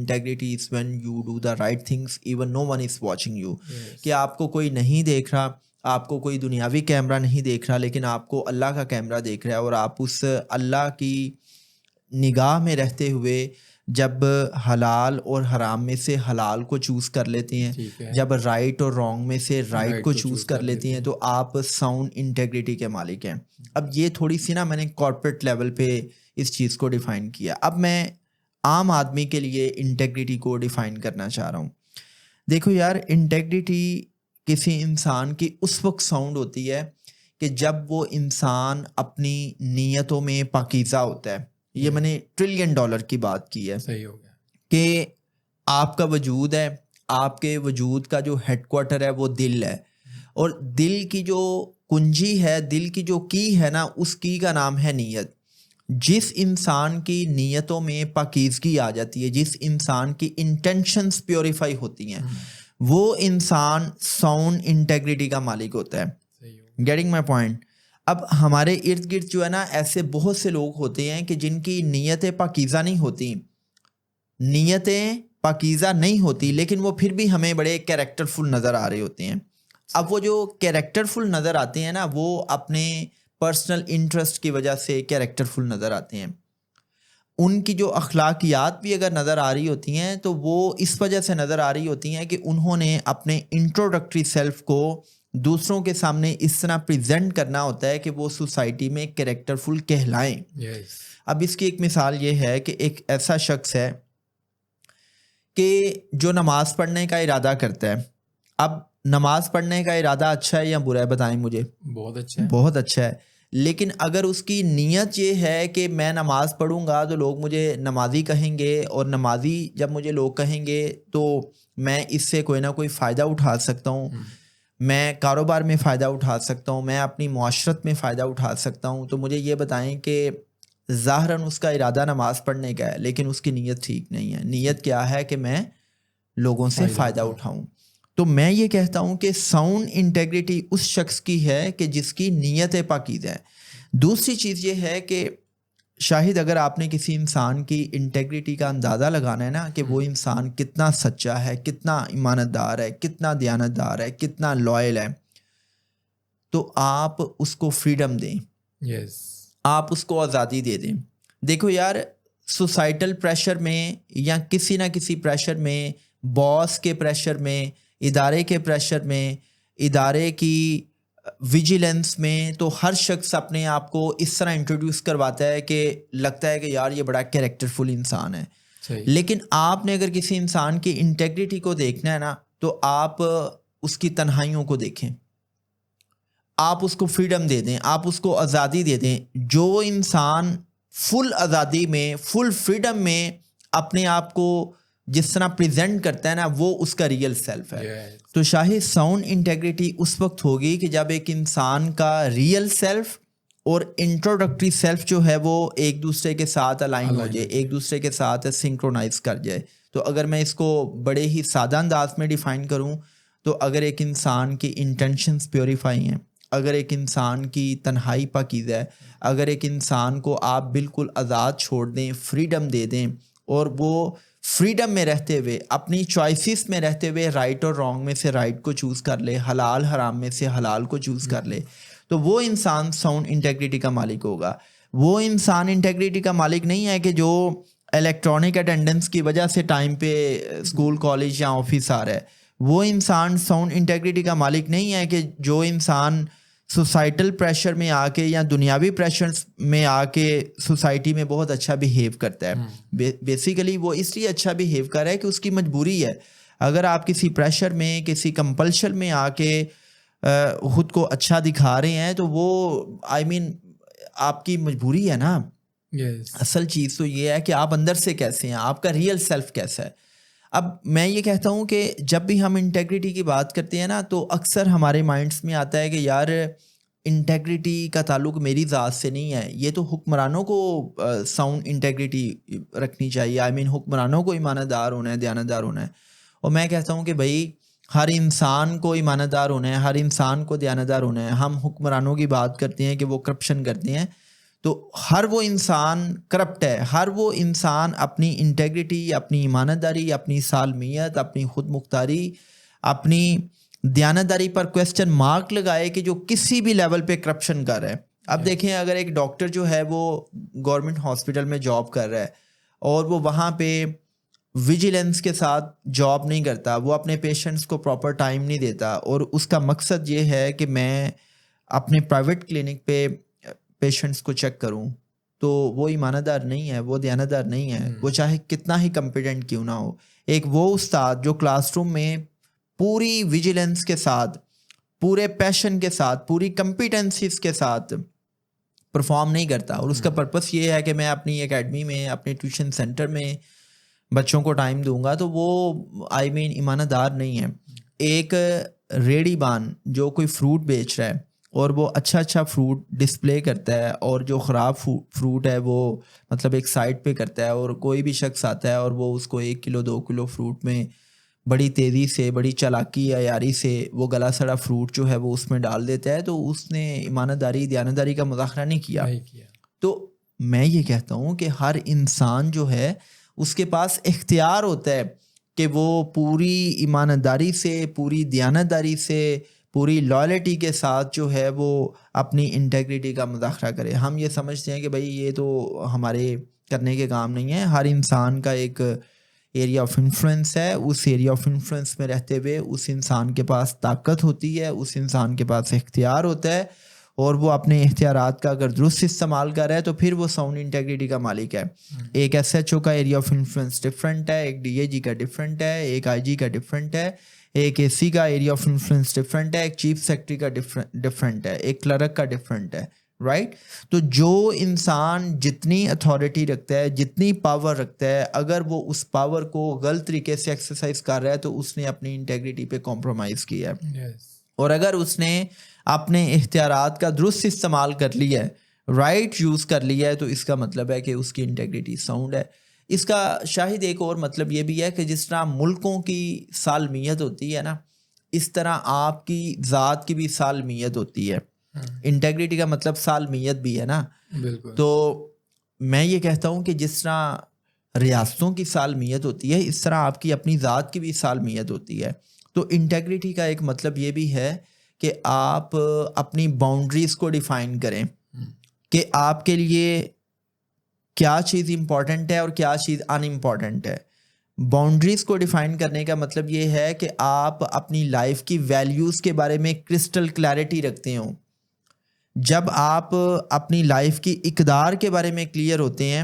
Integrity is when you do the right things even no one is watching you. Yes. کہ آپ کو کوئی نہیں دیکھ رہا, آپ کو کوئی دنیاوی کیمرہ نہیں دیکھ رہا, لیکن آپ کو اللہ کا کیمرہ دیکھ رہا ہے, اور آپ اس اللہ کی نگاہ میں رہتے ہوئے جب حلال اور حرام میں سے حلال کو چوز کر لیتے ہیں, ٹھیک ہے. جب رائٹ اور رانگ میں سے رائٹ Right کو کو چوز choose کر کر لیتے لیتے ہیں, تو آپ ساؤنڈ انٹیگریٹی کے مالک ہیں. اب یہ تھوڑی سی نا میں نے کارپوریٹ لیول پہ اس چیز کو ڈیفائن کیا. اب میں عام آدمی کے لیے انٹیگریٹی کو ڈیفائن کرنا چاہ رہا ہوں. دیکھو یار, انٹیگریٹی کسی انسان کی اس وقت ساؤنڈ ہوتی ہے کہ جب وہ انسان اپنی نیتوں میں پاکیزہ ہوتا ہے. یہ میں نے $1 ٹریلین کی بات کی ہے. صحیح ہو گیا. کہ آپ کا وجود ہے, آپ کے وجود کا جو ہیڈ کوارٹر ہے وہ دل ہے, اور دل کی جو کنجی ہے, دل کی جو کی ہے نا, اس کی کا نام ہے نیت. جس انسان کی نیتوں میں پاکیزگی آ جاتی ہے, جس انسان کی انٹینشنز پیوریفائی ہوتی ہیں, وہ انسان ساؤنڈ انٹیگریٹی کا مالک ہوتا ہے. Getting my point. اب ہمارے ارد گرد جو ہے نا, ایسے بہت سے لوگ ہوتے ہیں کہ جن کی نیتیں پاکیزہ نہیں ہوتی, نیتیں پاکیزہ نہیں ہوتی, لیکن وہ پھر بھی ہمیں بڑے کیریکٹر فل نظر آ رہے ہوتے ہیں. اب وہ جو کیریکٹر فل نظر آتے ہیں نا, وہ اپنے پرسنل انٹرسٹ کی وجہ سے کیریکٹر فل نظر آتے ہیں. ان کی جو اخلاقیات بھی اگر نظر آ رہی ہوتی ہیں تو وہ اس وجہ سے نظر آ رہی ہوتی ہیں کہ انہوں نے اپنے انٹروڈکٹری سیلف کو دوسروں کے سامنے اس طرح پریزنٹ کرنا ہوتا ہے کہ وہ سوسائٹی میں کیریکٹر فل کہلائیں. اب اس کی ایک مثال یہ ہے کہ ایک ایسا شخص ہے کہ جو نماز پڑھنے کا ارادہ کرتا ہے. اب نماز پڑھنے کا ارادہ اچھا ہے یا برا ہے, بتائیں مجھے. بہت اچھا ہے. بہت اچھا ہے. لیکن اگر اس کی نیت یہ ہے کہ میں نماز پڑھوں گا تو لوگ مجھے نمازی کہیں گے, اور نمازی جب مجھے لوگ کہیں گے تو میں اس سے کوئی نہ کوئی فائدہ اٹھا سکتا ہوں, میں کاروبار میں فائدہ اٹھا سکتا ہوں, میں اپنی معاشرت میں فائدہ اٹھا سکتا ہوں. تو مجھے یہ بتائیں کہ ظاہراً اس کا ارادہ نماز پڑھنے کا ہے, لیکن اس کی نیت ٹھیک نہیں ہے. نیت کیا ہے کہ میں لوگوں سے فائدہ اٹھاؤں. تو میں یہ کہتا ہوں کہ ساؤنڈ انٹیگریٹی اس شخص کی ہے کہ جس کی نیت پاکیزہ ہے. دوسری چیز یہ ہے کہ شاہد, اگر آپ نے کسی انسان کی انٹیگریٹی کا اندازہ لگانا ہے نا کہ وہ انسان کتنا سچا ہے, کتنا ایمانت دار ہے, کتنا دیانت دار ہے, کتنا لائل ہے, تو آپ اس کو فریڈم دیں. آپ اس کو آزادی دے دیں. دیکھو یار, سوسائٹل پریشر میں یا کسی نہ کسی پریشر میں, باس کے پریشر میں, ادارے کے پریشر میں, ادارے کی ویجیلنس میں, تو ہر شخص اپنے آپ کو اس طرح انٹروڈیوس کرواتا ہے کہ لگتا ہے کہ یار یہ بڑا کیریکٹر فل انسان ہے. لیکن آپ نے اگر کسی انسان کی انٹیگریٹی کو دیکھنا ہے نا, تو آپ اس کی تنہائیوں کو دیکھیں, آپ اس کو فریڈم دے دیں, آپ اس کو آزادی دے دیں. جو انسان فل آزادی میں, فل فریڈم میں اپنے آپ کو جس طرح پریزنٹ کرتا ہے نا, وہ اس کا ریئل سیلف ہے. تو شاہد, ساؤنڈ انٹیگریٹی اس وقت ہوگی کہ جب ایک انسان کا ریئل سیلف اور انٹروڈکٹری سیلف جو ہے وہ ایک دوسرے کے ساتھ الائن ہو جائے, ایک دوسرے کے ساتھ سنکرونائز کر جائے. تو اگر میں اس کو بڑے ہی سادہ انداز میں ڈیفائن کروں تو اگر ایک انسان کی انٹینشنز پیوریفائی ہیں, اگر ایک انسان کی تنہائی پاکیزہ ہے, اگر ایک انسان کو آپ بالکل آزاد چھوڑ دیں, فریڈم دے دیں, اور وہ فریڈم میں رہتے ہوئے, اپنی چوائسیز میں رہتے ہوئے رائٹ اور رانگ میں سے رائٹ کو چوز کر لے, حلال حرام میں سے حلال کو چوز کر لے, تو وہ انسان ساؤنڈ انٹیگریٹی کا مالک ہوگا. وہ انسان انٹیگریٹی کا مالک نہیں ہے کہ جو الیکٹرانک اٹینڈنس کی وجہ سے ٹائم پہ اسکول کالج یا آفس آ رہا ہے. وہ انسان ساؤنڈ انٹیگریٹی کا مالک نہیں ہے کہ جو انسان سوسائٹل پریشر میں آ کے یا دنیاوی پریشر میں آ کے سوسائٹی میں بہت اچھا بیہیو کرتا ہے. بیسیکلی وہ اس لیے اچھا بیہیو کر رہا ہے کہ اس کی مجبوری ہے. اگر آپ کسی پریشر میں, کسی کمپلشن میں آ کے خود کو اچھا دکھا رہے ہیں تو وہ آپ کی مجبوری ہے نا. اصل چیز تو یہ ہے کہ آپ اندر سے کیسے ہیں, آپ کا ریئل سیلف کیسا ہے. اب میں یہ کہتا ہوں کہ جب بھی ہم انٹیگریٹی کی بات کرتے ہیں نا, تو اکثر ہمارے مائنڈس میں آتا ہے کہ یار انٹیگریٹی کا تعلق میری ذات سے نہیں ہے, یہ تو حکمرانوں کو ساؤنڈ انٹیگریٹی رکھنی چاہیے. حکمرانوں کو ایمانت دار ہونا ہے, دیانت دار ہونا ہے. اور میں کہتا ہوں کہ بھائی ہر انسان کو ایمانت دار ہونا ہے, ہر انسان کو دیانت دار ہونا ہے. ہم حکمرانوں کی بات کرتے ہیں کہ وہ کرپشن کرتے ہیں, تو ہر وہ انسان کرپٹ ہے، ہر وہ انسان اپنی انٹیگریٹی، اپنی ایمانتداری، اپنی سالمیت، اپنی خود مختاری، اپنی دیانتداری پر کویسچن مارک لگائے کہ جو کسی بھی لیول پہ کرپشن کر رہا ہے. اب دیکھیں اگر ایک ڈاکٹر جو ہے وہ گورنمنٹ ہاسپٹل میں جاب کر رہا ہے اور وہ وہاں پہ ویجیلنس کے ساتھ جاب نہیں کرتا، وہ اپنے پیشنٹس کو پراپر ٹائم نہیں دیتا، اور اس کا مقصد یہ ہے کہ میں اپنے پرائیویٹ کلینک پہ پیشنٹس کو چیک کروں، تو وہ ایمانتدار نہیں ہے، وہ دیانتدار نہیں ہے، وہ چاہے کتنا ہی کمپیٹنٹ کیوں نہ ہو. ایک وہ استاد جو کلاس روم میں پوری ویجیلنس کے ساتھ، پورے پیشن کے ساتھ، پوری کمپیٹنسیز کے ساتھ پرفارم نہیں کرتا، اور اس کا پرپس یہ ہے کہ میں اپنی اکیڈمی میں، اپنے ٹیوشن سینٹر میں بچوں کو ٹائم دوں گا، تو وہ ایمانتدار نہیں ہے. ایک ریڑھی بان جو کوئی فروٹ بیچ رہا ہے اور وہ اچھا فروٹ ڈسپلے کرتا ہے، اور جو خراب فروٹ ہے وہ مطلب ایک سائڈ پہ کرتا ہے، اور کوئی بھی شخص آتا ہے اور وہ اس کو 1 کلو 2 کلو فروٹ میں بڑی تیزی سے، بڑی چالاکی عیاری سے وہ گلا سڑا فروٹ جو ہے وہ اس میں ڈال دیتا ہے، تو اس نے ایمانتداری، دیانتداری کا مظاہرہ نہیں کیا. تو میں یہ کہتا ہوں کہ ہر انسان جو ہے اس کے پاس اختیار ہوتا ہے کہ وہ پوری ایمانتداری سے، پوری دیانتداری سے، پوری لائلٹی کے ساتھ جو ہے وہ اپنی انٹیگریٹی کا مظاہرہ کرے. ہم یہ سمجھتے ہیں کہ بھائی یہ تو ہمارے کرنے کے کام نہیں ہے. ہر انسان کا ایک ایریا آف انفلوئنس ہے، اس ایریا آف انفلوئنس میں رہتے ہوئے اس انسان کے پاس طاقت ہوتی ہے، اس انسان کے پاس اختیار ہوتا ہے، اور وہ اپنے اختیارات کا اگر درست استعمال کر رہا ہے تو پھر وہ ساؤنڈ انٹیگریٹی کا مالک ہے. ایک ایس ایچ او کا ایریا آف انفلوئنس ڈفرینٹ ہے، ایک ڈی اے جی کا ڈفرینٹ ہے، ایک آئی جی کا ڈفرینٹ ہے، ایک اے سی کا ایریا آف انفلوئنس ڈفرینٹ ہے، ایک چیف سیکرٹری کا ڈفرینٹ ہے، ایک کلرک کا ڈفرینٹ ہے، رائٹ. تو جو انسان جتنی اتھارٹی رکھتا ہے، جتنی پاور رکھتا ہے، اگر وہ اس پاور کو غلط طریقے سے ایکسرسائز کر رہا ہے تو اس نے اپنی انٹیگریٹی پہ کمپرومائز کیا ہے. اور اگر اس نے اپنے اختیارات کا درست استعمال کر لیا ہے، رائٹ یوز کر لیا ہے، تو اس کا مطلب ہے کہ اس کی انٹیگریٹی ساؤنڈ ہے. اس کا شاہد ایک اور مطلب یہ بھی ہے کہ جس طرح ملکوں کی سالمیت ہوتی ہے نا، اس طرح آپ کی ذات کی بھی سالمیت ہوتی ہے. انٹیگریٹی کا مطلب سالمیت بھی ہے نا. بالکل. تو میں یہ کہتا ہوں کہ جس طرح ریاستوں کی سالمیت ہوتی ہے، اس طرح آپ کی اپنی ذات کی بھی سالمیت ہوتی ہے. تو انٹیگریٹی کا ایک مطلب یہ بھی ہے کہ آپ اپنی باؤنڈریز کو ڈیفائن کریں کہ آپ کے لیے کیا چیز امپورٹنٹ ہے اور کیا چیز ان امپورٹنٹ ہے. باؤنڈریز کو ڈیفائن کرنے کا مطلب یہ ہے کہ آپ اپنی لائف کی ویلیوز کے بارے میں کرسٹل کلیئرٹی رکھتے ہوں. جب آپ اپنی لائف کی اقدار کے بارے میں کلیئر ہوتے ہیں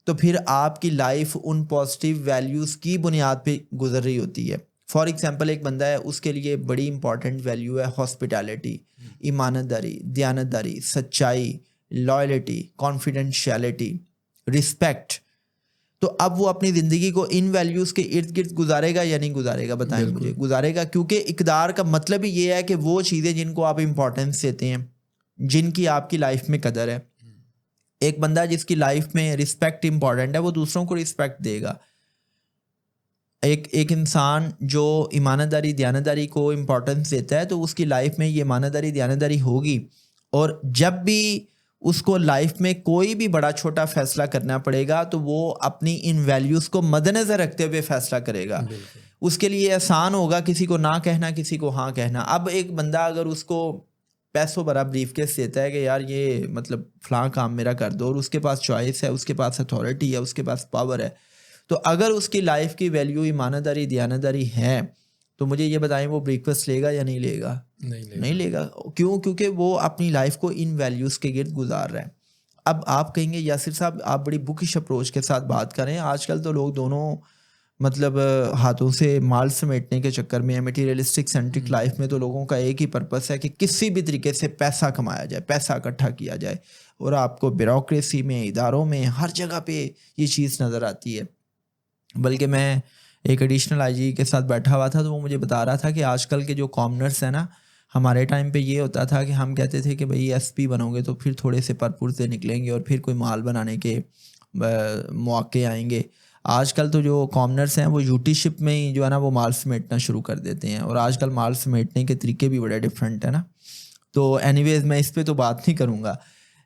تو پھر آپ کی لائف ان پازیٹیو ویلیوز کی بنیاد پہ گزر رہی ہوتی ہے. فار ایگزامپل ایک بندہ ہے، اس کے لیے بڑی امپورٹنٹ ویلیو ہے ہاسپٹیلٹی، ایمانتداری، دیانتداری، سچائی، لائلٹی، کانفیڈینشیلٹی، رسپیکٹ. تو اب وہ اپنی زندگی کو ان ویلیوز کے ارد گرد گزارے گا یا نہیں گزارے گا؟ بتائیں مجھے. گزارے گا، کیونکہ اقدار کا مطلب ہی یہ ہے کہ وہ چیزیں جن کو آپ امپورٹنس دیتے ہیں، جن کی آپ کی لائف میں قدر ہے. ایک بندہ جس کی لائف میں رسپیکٹ امپورٹنٹ ہے، وہ دوسروں کو رسپیکٹ دے گا. ایک انسان جو ایمانتداری، دیانتداری کو امپورٹنس دیتا ہے تو اس کی لائف میں یہ ایمانتداری، دیانتداری ہوگی. اور جب بھی اس کو لائف میں کوئی بھی بڑا چھوٹا فیصلہ کرنا پڑے گا تو وہ اپنی ان ویلیوز کو مد نظر رکھتے ہوئے فیصلہ کرے گا. اس کے لیے آسان ہوگا کسی کو نہ کہنا، کسی کو ہاں کہنا. اب ایک بندہ اگر اس کو پیسوں بھرا بریف کیس دیتا ہے کہ یار یہ مطلب فلاں کام میرا کر دو، اور اس کے پاس چوائس ہے، اس کے پاس اتھارٹی ہے، اس کے پاس پاور ہے، تو اگر اس کی لائف کی ویلیو ایمانتداری، دیانتداری ہے تو مجھے یہ بتائیں وہ بریک فاسٹ لے گا یا نہیں لے گا؟ نہیں لے گا. کیوں؟ کیونکہ وہ اپنی لائف کو ان ویلیوز کے گرد گزار رہا ہے. اب آپ کہیں گے یاسر صاحب آپ بڑی بکش اپروچ کے ساتھ بات کریں. آج کل تو لوگ دونوں مطلب ہاتھوں سے مال سمیٹنے کے چکر میں، میٹیریلسٹک سینٹرک لائف میں تو لوگوں کا ایک ہی پرپس ہے کہ کسی بھی طریقے سے پیسہ کمایا جائے، پیسہ اکٹھا کیا جائے. اور آپ کو بیوروکریسی میں، اداروں میں، ہر جگہ پہ یہ چیز نظر آتی ہے. بلکہ میں ایک ایڈیشنل آئی جی کے ساتھ بیٹھا ہوا تھا تو وہ مجھے بتا رہا تھا کہ آج کل کے جو کامنرس ہیں نا، ہمارے ٹائم پہ یہ ہوتا تھا کہ ہم کہتے تھے کہ بھئی ایس پی بنو گے تو پھر تھوڑے سے پرپرتے نکلیں گے اور پھر کوئی مال بنانے کے مواقع آئیں گے. آج کل تو جو کامنرس ہیں وہ یوٹی شپ میں ہی جو ہے نا وہ مال سمیٹنا شروع کر دیتے ہیں. اور آج کل مال سمیٹنے کے طریقے بھی بڑے ڈفرینٹ ہیں نا. تو اینی ویز میں اس پہ تو بات نہیں کروں گا،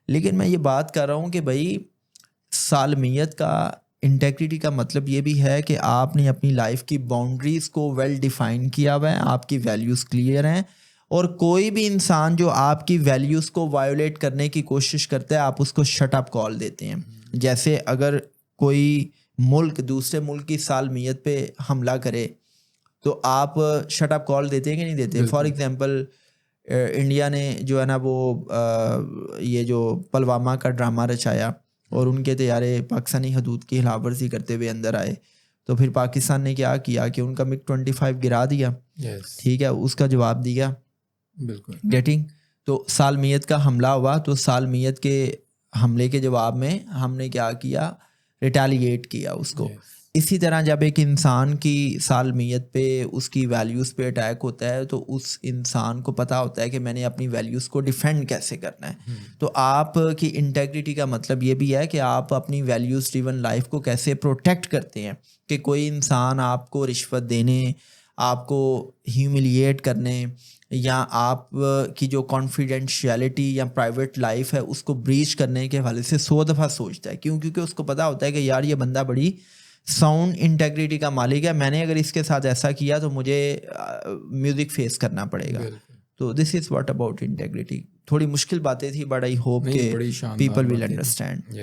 لیکن میں یہ بات کر رہا ہوں کہ بھائی سالمیت کا انٹیگریٹی کا مطلب یہ بھی ہے کہ آپ نے اپنی لائف کی باؤنڈریز کو ویل ڈیفائن کیا ہوا ہے, آپ کی ویلیوز کلیئر ہیں, اور کوئی بھی انسان جو آپ کی ویلیوز کو وائیولیٹ کرنے کی کوشش کرتا ہے آپ اس کو شٹ اپ کال دیتے ہیں. جیسے اگر کوئی ملک دوسرے ملک کی سالمیت پہ حملہ کرے تو آپ شٹ اپ کال دیتے ہیں کہ نہیں دیتے؟ فار ایگزامپل انڈیا نے جو ہے نا وہ یہ جو پلوامہ کا ڈرامہ رچایا اور ان کے طیارے پاکستانی حدود کی خلاف ورزی کرتے ہوئے اندر آئے, تو پھر پاکستان نے کیا کیا کہ ان کا MiG-25 گرا دیا, ٹھیک ہے, اس کا جواب دیا, بالکل گیٹنگ. تو سالمیت کا حملہ ہوا تو سالمیت کے حملے کے جواب میں ہم نے کیا کیا, ریٹیلیٹ کیا اس کو. اسی طرح جب ایک انسان کی سالمیت پہ اس کی ویلیوز پہ اٹیک ہوتا ہے تو اس انسان کو پتہ ہوتا ہے کہ میں نے اپنی ویلیوز کو ڈیفینڈ کیسے کرنا ہے. تو آپ کی انٹیگریٹی کا مطلب یہ بھی ہے کہ آپ اپنی ویلیوز ڈریون لائف کو کیسے پروٹیکٹ کرتے ہیں, کہ کوئی انسان آپ کو رشوت دینے, آپ کو ہیوملیٹ کرنے, یا آپ کی جو کانفیڈینشیلٹی یا پرائیویٹ لائف ہے اس کو بریچ کرنے کے حوالے سے 100 دفعہ سوچتا ہے. کیونکہ اس کو پتہ ہوتا ہے کہ یار یہ بندہ بڑی ساؤنڈ انٹیگریٹی کا مالک ہے, میں نے اگر اس کے ساتھ ایسا کیا تو مجھے میوزک فیس کرنا پڑے گا. تو دس از واٹ اباؤٹ انٹیگریٹی. تھوڑی مشکل باتیں تھی بٹ آئی ہوپ کہ پیپل ول انڈرسٹینڈ.